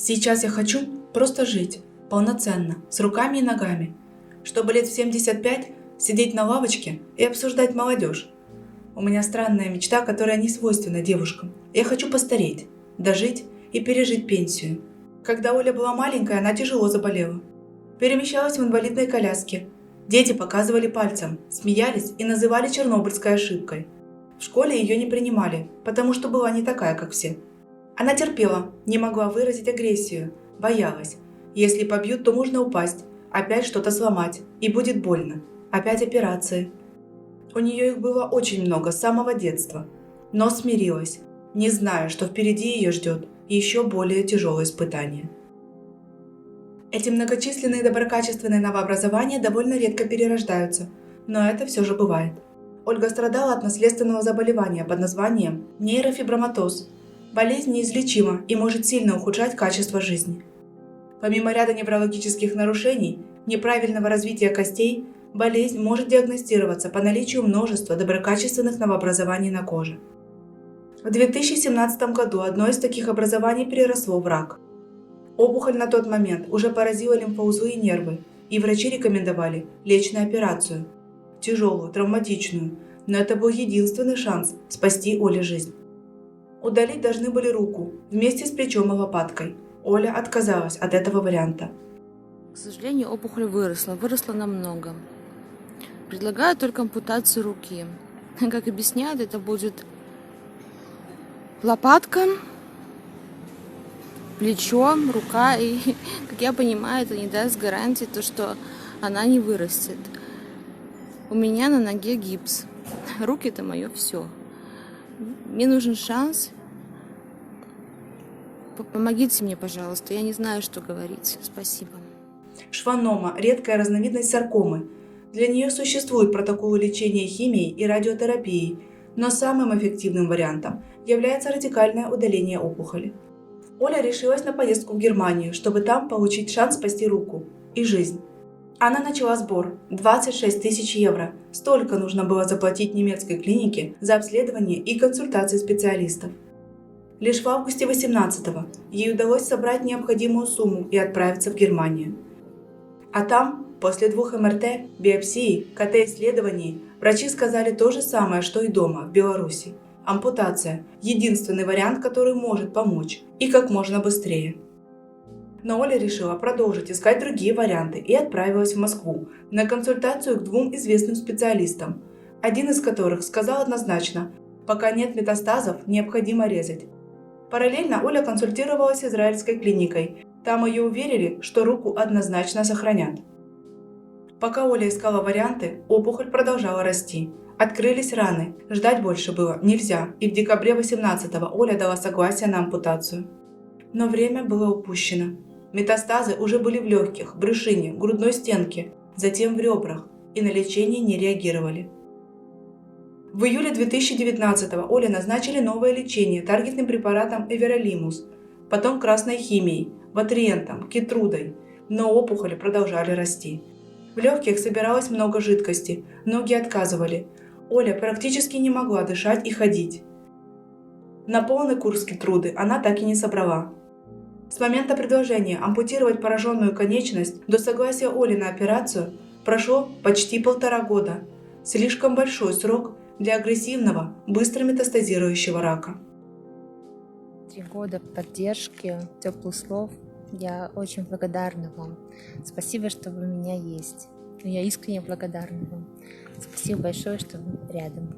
Сейчас я хочу просто жить, полноценно, с руками и ногами, чтобы лет в 75 сидеть на лавочке и обсуждать молодежь. У меня странная мечта, которая не свойственна девушкам. Я хочу постареть, дожить и пережить пенсию. Когда Оля была маленькая, она тяжело заболела. Перемещалась в инвалидной коляске. Дети показывали пальцем, смеялись и называли чернобыльской ошибкой. В школе ее не принимали, потому что была не такая, как все. Она терпела, не могла выразить агрессию, боялась. Если побьют, то можно упасть, опять что-то сломать, и будет больно. Опять операции. У нее их было очень много с самого детства. Но смирилась, не зная, что впереди ее ждет еще более тяжелое испытание. Эти многочисленные доброкачественные новообразования довольно редко перерождаются, но это все же бывает. Ольга страдала от наследственного заболевания под названием нейрофиброматоз. Болезнь неизлечима и может сильно ухудшать качество жизни. Помимо ряда неврологических нарушений, неправильного развития костей, болезнь может диагностироваться по наличию множества доброкачественных новообразований на коже. В 2017 году одно из таких образований переросло в рак. Опухоль на тот момент уже поразила лимфоузлы и нервы, и врачи рекомендовали лечь на операцию. Тяжелую, травматичную, но это был единственный шанс спасти Оле жизнь. Удалить должны были руку вместе с плечом и лопаткой. Оля отказалась от этого варианта. К сожалению, опухоль выросла намного. Предлагаю только ампутацию руки. Как объясняют, это будет лопатка, плечо, рука. И, как я понимаю, это не даст гарантии, что она не вырастет. У меня на ноге гипс. Руки – это мое все. Мне нужен шанс. Помогите мне, пожалуйста. Я не знаю, что говорить. Спасибо. Шваннома – редкая разновидность саркомы. Для нее существуют протоколы лечения химией и радиотерапией, но самым эффективным вариантом является радикальное удаление опухоли. Оля решилась на поездку в Германию, чтобы там получить шанс спасти руку и жизнь. Она начала сбор – 26 тысяч евро. Столько нужно было заплатить немецкой клинике за обследование и консультации специалистов. Лишь в августе 18-го ей удалось собрать необходимую сумму и отправиться в Германию. А там, после 2 МРТ, биопсий, КТ-исследований, врачи сказали то же самое, что и дома, в Беларуси. Ампутация – единственный вариант, который может помочь, и как можно быстрее. Но Оля решила продолжить искать другие варианты и отправилась в Москву на консультацию к 2 известным специалистам, один из которых сказал однозначно: пока нет метастазов, необходимо резать. Параллельно Оля консультировалась с израильской клиникой, там ее уверили, что руку однозначно сохранят. Пока Оля искала варианты, опухоль продолжала расти. Открылись раны, ждать больше было нельзя, и в декабре 18-го Оля дала согласие на ампутацию. Но время было упущено. Метастазы уже были в легких, брюшине, грудной стенке, затем в ребрах, и на лечение не реагировали. В июле 2019-го Оле назначили новое лечение таргетным препаратом Эверолимус, потом красной химией, ватриентом, кетрудой, но опухоли продолжали расти. В легких собиралось много жидкости, ноги отказывали. Оля практически не могла дышать и ходить. На полный курс кетруды она так и не собрала. С момента предложения ампутировать пораженную конечность до согласия Оли на операцию прошло почти 1,5 года. Слишком большой срок для агрессивного, быстро метастазирующего рака. 3 года поддержки, теплых слов. Я очень благодарна вам. Спасибо, что вы у меня есть. Я искренне благодарна вам. Спасибо большое, что вы рядом.